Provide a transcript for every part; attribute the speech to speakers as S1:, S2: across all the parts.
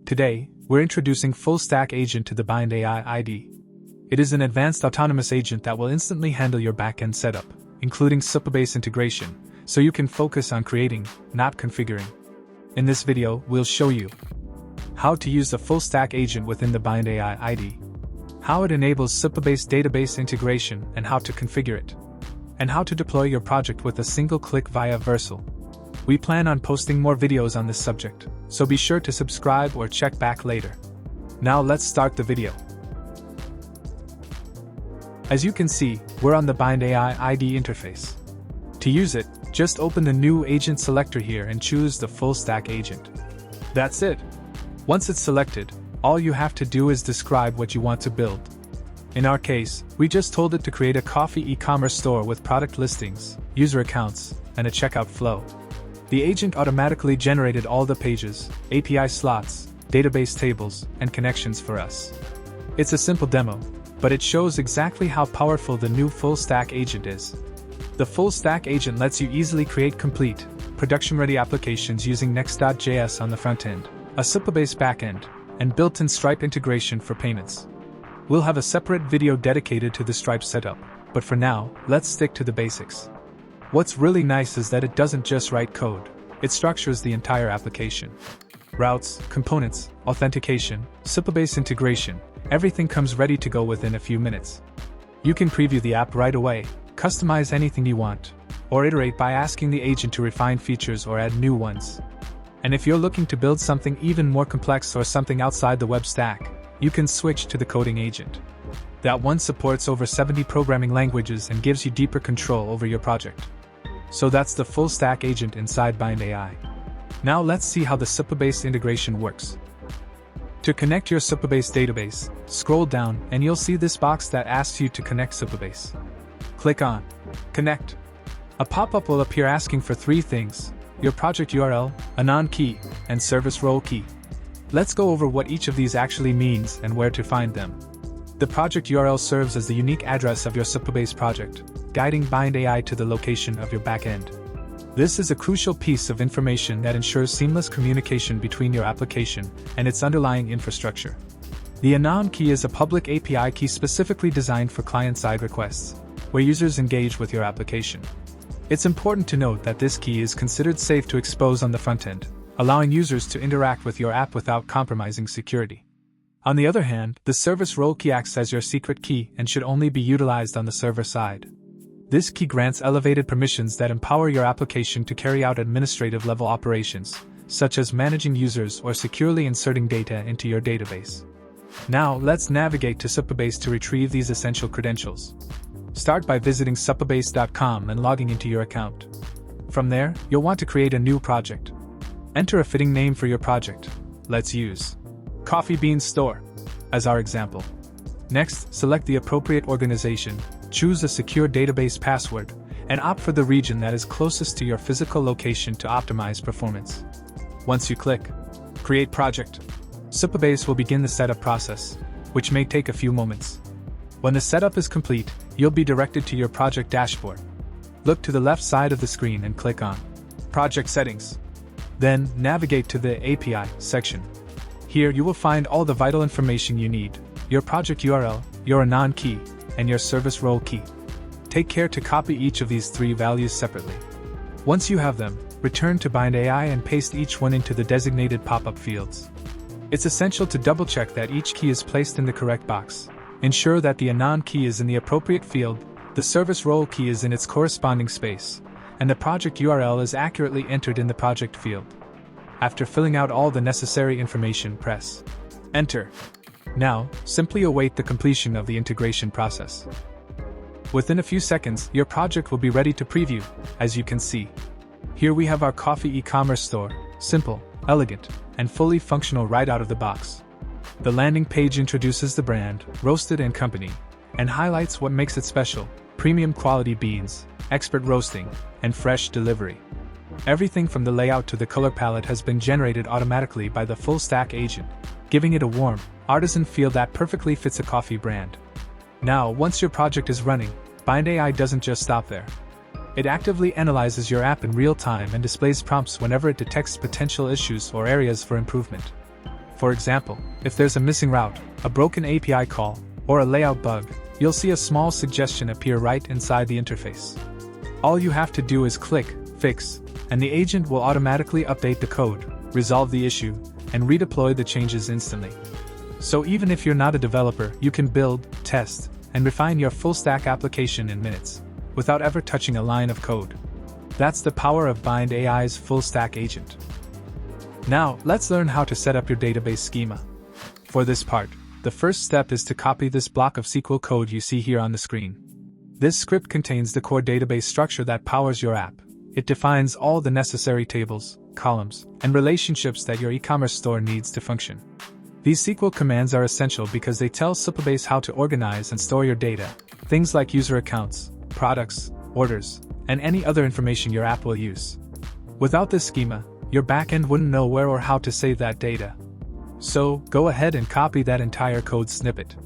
S1: Today, we're introducing Full Stack Agent to the Bind AI IDE. It is an advanced autonomous agent that will instantly handle your backend setup, including Supabase integration, so you can focus on creating, not configuring. In this video, we'll show you how to use the Full Stack Agent within the Bind AI IDE, how it enables Supabase Database Integration and how to configure it, and how to deploy your project with a single click via Vercel. We plan on posting more videos on this subject, so be sure to subscribe or check back later. Now let's start the video. As you can see, we're on the Bind AI IDE interface. To use it, just open the new agent selector here and choose the Full Stack Agent. That's it. Once it's selected, all you have to do is describe what you want to build. In our case, we just told it to create a coffee e-commerce store with product listings, user accounts, and a checkout flow. The agent automatically generated all the pages, API slots, database tables, and connections for us. It's a simple demo, but it shows exactly how powerful the new Full Stack Agent is. The Full Stack Agent lets you easily create complete, production-ready applications using Next.js on the front end, a Supabase backend, and built-in Stripe integration for payments. We'll have a separate video dedicated to the Stripe setup, but for now, let's stick to the basics. What's really nice is that it doesn't just write code, it structures the entire application. Routes, components, authentication, Supabase integration, everything comes ready to go within a few minutes. You can preview the app right away, customize anything you want, or iterate by asking the agent to refine features or add new ones. And if you're looking to build something even more complex or something outside the web stack, you can switch to the coding agent. That one supports over 70 programming languages and gives you deeper control over your project. So that's the Full Stack Agent inside Bind AI. Now let's see how the Supabase integration works. To connect your Supabase database, scroll down and you'll see this box that asks you to connect Supabase. Click on Connect. A pop-up will appear asking for three things: your project URL, anon key, and service role key. Let's go over what each of these actually means and where to find them. The project URL serves as the unique address of your Supabase project, guiding Bind AI to the location of your backend. This is a crucial piece of information that ensures seamless communication between your application and its underlying infrastructure. The anon key is a public API key specifically designed for client-side requests, where users engage with your application. It's important to note that this key is considered safe to expose on the front end, allowing users to interact with your app without compromising security. On the other hand, the service role key acts as your secret key and should only be utilized on the server side. This key grants elevated permissions that empower your application to carry out administrative-level operations, such as managing users or securely inserting data into your database. Now, let's navigate to Supabase to retrieve these essential credentials. Start by visiting supabase.com and logging into your account. From there, you'll want to create a new project. Enter a fitting name for your project. Let's use Coffee Bean Store as our example. Next, select the appropriate organization, choose a secure database password, and opt for the region that is closest to your physical location to optimize performance. Once you click Create Project, Supabase will begin the setup process, which may take a few moments. When the setup is complete, you'll be directed to your project dashboard. Look to the left side of the screen and click on Project Settings. Then, navigate to the API section. Here you will find all the vital information you need: your project URL, your anon key, and your service role key. Take care to copy each of these three values separately. Once you have them, return to Bind AI and paste each one into the designated pop-up fields. It's essential to double-check that each key is placed in the correct box. Ensure that the anon key is in the appropriate field, the service role key is in its corresponding space, and the project URL is accurately entered in the project field. After filling out all the necessary information, press Enter. Now, simply await the completion of the integration process. Within a few seconds, your project will be ready to preview, as you can see. Here we have our coffee e-commerce store, simple, elegant, and fully functional right out of the box. The landing page introduces the brand, Roasted & Company, and highlights what makes it special: premium quality beans, expert roasting, and fresh delivery. Everything from the layout to the color palette has been generated automatically by the Full Stack Agent, giving it a warm, artisan feel that perfectly fits a coffee brand. Now, once your project is running, Bind AI doesn't just stop there. It actively analyzes your app in real time and displays prompts whenever it detects potential issues or areas for improvement. For example, if there's a missing route, a broken API call, or a layout bug, you'll see a small suggestion appear right inside the interface. All you have to do is click Fix, and the agent will automatically update the code, resolve the issue, and redeploy the changes instantly. So even if you're not a developer, you can build, test, and refine your full-stack application in minutes, without ever touching a line of code. That's the power of Bind AI's full-stack agent. Now, let's learn how to set up your database schema. For this part, the first step is to copy this block of SQL code you see here on the screen. This script contains the core database structure that powers your app. It defines all the necessary tables, columns, and relationships that your e-commerce store needs to function. These SQL commands are essential because they tell Supabase how to organize and store your data, things like user accounts, products, orders, and any other information your app will use. Without this schema, your backend wouldn't know where or how to save that data. So, go ahead and copy that entire code snippet.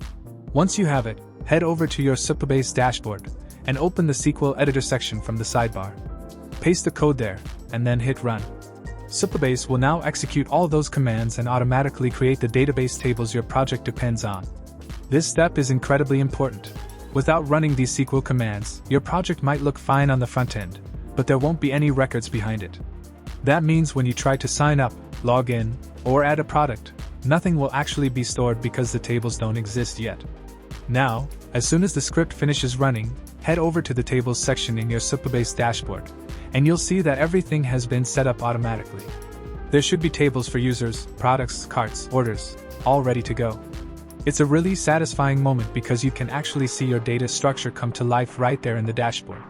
S1: Once you have it, head over to your Supabase dashboard and open the SQL editor section from the sidebar. Paste the code there, and then hit Run. Supabase will now execute all those commands and automatically create the database tables your project depends on. This step is incredibly important. Without running these SQL commands, your project might look fine on the front end, but there won't be any records behind it. That means when you try to sign up, log in, or add a product, nothing will actually be stored because the tables don't exist yet. Now, as soon as the script finishes running, head over to the Tables section in your Supabase dashboard, and you'll see that everything has been set up automatically. There should be tables for users, products, carts, orders, all ready to go. It's a really satisfying moment because you can actually see your data structure come to life right there in the dashboard.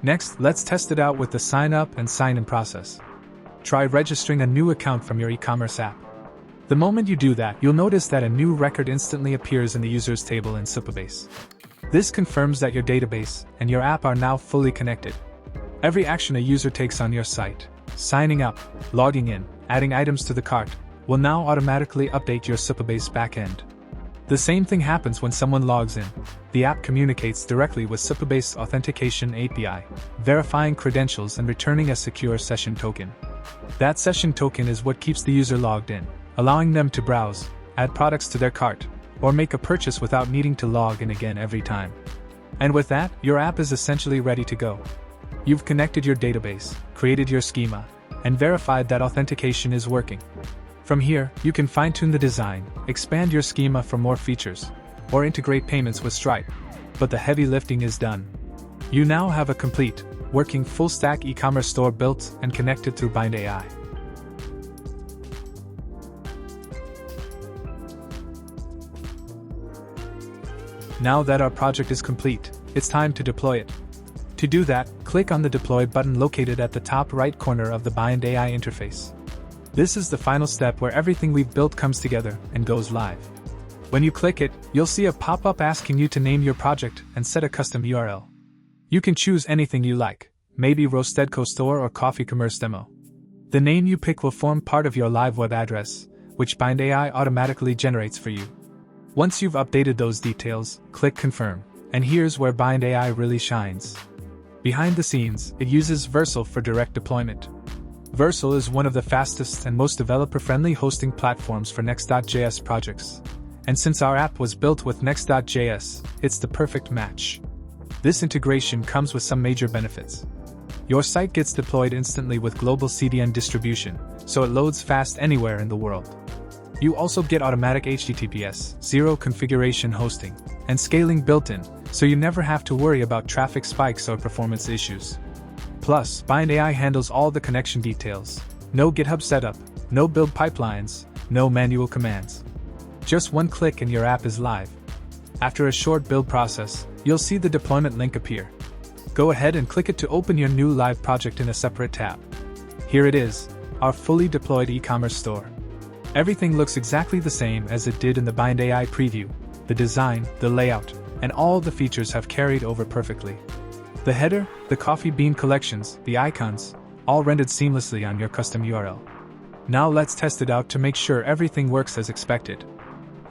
S1: Next, let's test it out with the sign up and sign in process. Try registering a new account from your e-commerce app. The moment you do that, you'll notice that a new record instantly appears in the users table in Supabase. This confirms that your database and your app are now fully connected. Every action a user takes on your site, signing up, logging in, adding items to the cart, will now automatically update your Supabase backend. The same thing happens when someone logs in. The app communicates directly with Supabase Authentication API, verifying credentials and returning a secure session token. That session token is what keeps the user logged in, allowing them to browse, add products to their cart, or make a purchase without needing to log in again every time. And with that, your app is essentially ready to go. You've connected your database, created your schema, and verified that authentication is working. From here, you can fine-tune the design, expand your schema for more features, or integrate payments with Stripe. But the heavy lifting is done. You now have a complete, working full-stack e-commerce store built and connected through Bind AI. Now that our project is complete, it's time to deploy it. To do that, click on the Deploy button located at the top right corner of the Bind AI interface. This is the final step where everything we've built comes together and goes live. When you click it, you'll see a pop-up asking you to name your project and set a custom URL. You can choose anything you like, maybe Rostedco Store or Coffee Commerce Demo. The name you pick will form part of your live web address, which Bind AI automatically generates for you. Once you've updated those details, click Confirm, and here's where Bind AI really shines. Behind the scenes, it uses Vercel for direct deployment. Vercel is one of the fastest and most developer-friendly hosting platforms for Next.js projects. And since our app was built with Next.js, it's the perfect match. This integration comes with some major benefits. Your site gets deployed instantly with global CDN distribution, so it loads fast anywhere in the world. You also get automatic HTTPS, zero configuration hosting, and scaling built-in, so you never have to worry about traffic spikes or performance issues. Plus, Bind AI handles all the connection details. No GitHub setup, no build pipelines, no manual commands. Just one click and your app is live. After a short build process, you'll see the deployment link appear. Go ahead and click it to open your new live project in a separate tab. Here it is, our fully deployed e-commerce store. Everything looks exactly the same as it did in the Bind AI preview. The design, the layout, and all the features have carried over perfectly. The header, the coffee bean collections, the icons, all rendered seamlessly on your custom URL. Now let's test it out to make sure everything works as expected.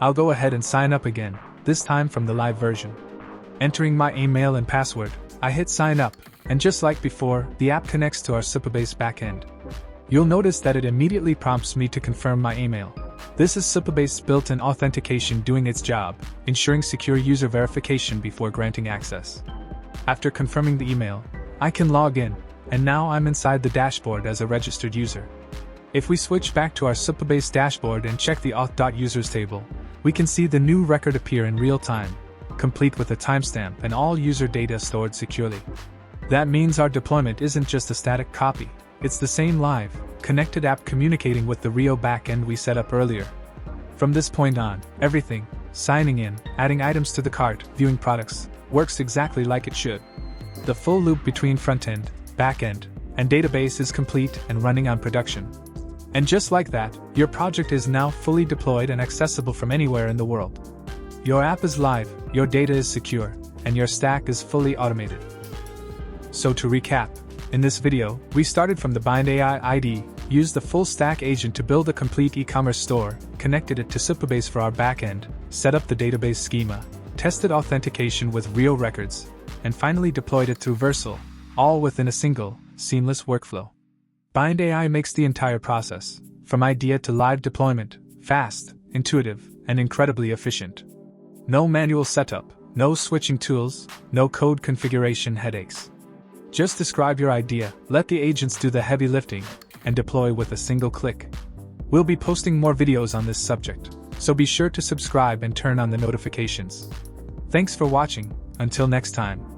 S1: I'll go ahead and sign up again, this time from the live version. Entering my email and password, I hit sign up, and just like before, the app connects to our Supabase backend. You'll notice that it immediately prompts me to confirm my email. This is Supabase built-in authentication doing its job, ensuring secure user verification before granting access. After confirming the email, I can log in, and now I'm inside the dashboard as a registered user. If we switch back to our Supabase dashboard and check the auth.users table, we can see the new record appear in real time, complete with a timestamp and all user data stored securely. That means our deployment isn't just a static copy, it's the same live, connected app communicating with the Rio backend we set up earlier. From this point on, everything, signing in, adding items to the cart, viewing products, works exactly like it should. The full loop between frontend, backend, and database is complete and running on production. And just like that, your project is now fully deployed and accessible from anywhere in the world. Your app is live, your data is secure, and your stack is fully automated. So to recap, in this video, we started from the Bind AI IDE, used the full stack agent to build a complete e-commerce store, connected it to Supabase for our backend, set up the database schema, tested authentication with real records, and finally deployed it through Vercel, all within a single, seamless workflow. Bind AI makes the entire process, from idea to live deployment, fast, intuitive, and incredibly efficient. No manual setup, no switching tools, no code configuration headaches. Just describe your idea, let the agents do the heavy lifting, and deploy with a single click. We'll be posting more videos on this subject, so be sure to subscribe and turn on the notifications. Thanks for watching, until next time.